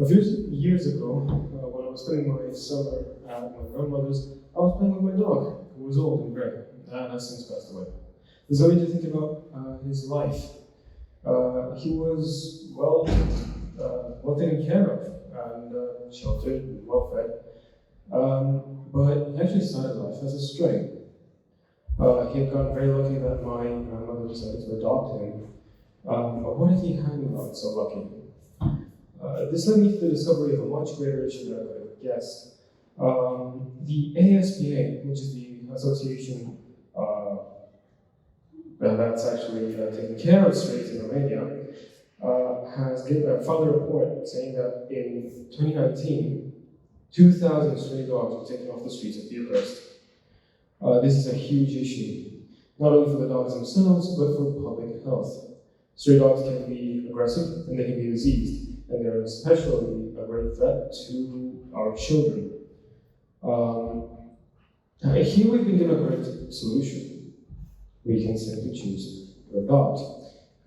A few years ago, when I was spending my summer at my grandmother's, I was playing with my dog, who was old and gray, and has since passed away. So I need to think about his life. He was well taken care of and sheltered and well fed, but he actually started life as a stray. He had gotten very lucky that my grandmother decided to adopt him. But what if he hadn't gotten so lucky? This led me to the discovery of a much greater issue than I could have guessed. The ASPA, which is the association that's actually taking care of strays in Romania, has filed a report saying that in 2019, 2,000 stray dogs were taken off the streets of Bucharest. This is a huge issue, not only for the dogs themselves, but for public health. Stray dogs can be aggressive and they can be diseased, and they're especially a great threat to our children. Here we've been given a great solution. We can simply choose to adopt.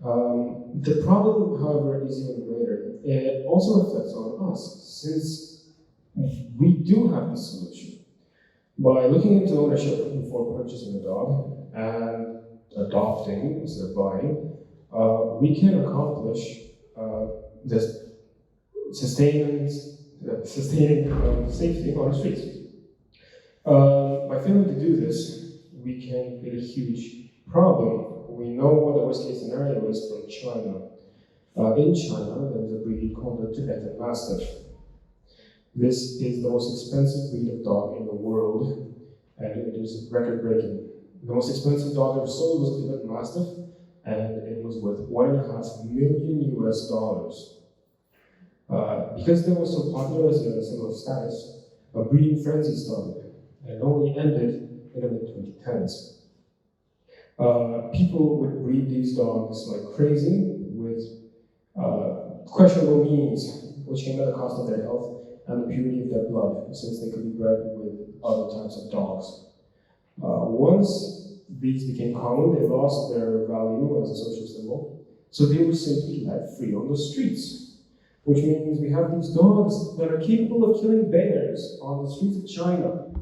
The problem, however, is even greater. It also reflects on us, since we do have the solution. By looking into ownership before purchasing a dog and adopting instead of buying, we can accomplish this sustaining safety on the streets. By failing to do this, we can create a huge problem. We know what the worst case scenario is from China. In China, there is a breed called the Tibetan Mastiff. This is the most expensive breed of dog in the world, and it is record-breaking. The most expensive dog ever sold was a Tibetan Mastiff, and it was worth $1.5 million US. Because they were so popular as a symbol of status, a breeding frenzy started, and it only ended in the mid-2010s. People would breed these dogs like crazy with questionable means, which came at the cost of their health and the purity of their blood, since they could be bred with other types of dogs. Once breeds became common, they lost their value as a social symbol, so they were simply let free on the streets, which means we have these dogs that are capable of killing bears on the streets of China,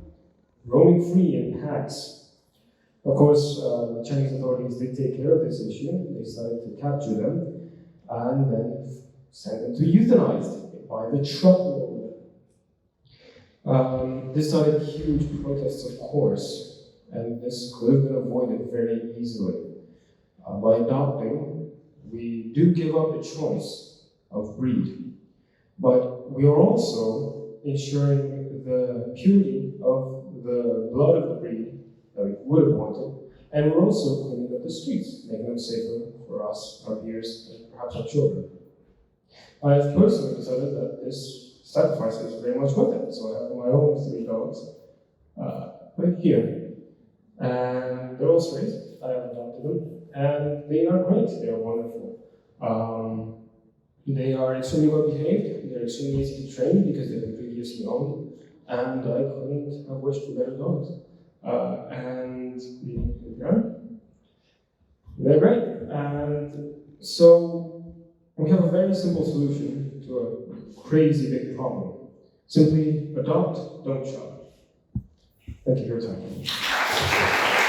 roaming free in packs. Of course, the Chinese authorities did take care of this issue. They started to capture them and then send them to euthanized by the truckload. This started huge protests, of course, and this could have been avoided very easily. By adopting, we do give up the choice of breed, but we are also ensuring the purity of the blood of the breed that we would have wanted, and we're also cleaning up the streets, making them safer for us, our peers, and perhaps our children. I have personally decided that this sacrifice is very much worth it, so I have my own 3 dogs right here. And they're all strays. I have adopted them, and they are great. They are wonderful. They are extremely well behaved. They're extremely easy to train because they've been previously owned, and I couldn't have wished for better dogs. And they're great. And so we have a very simple solution to a crazy big problem. Simply adopt, don't shop. Thank you for your time.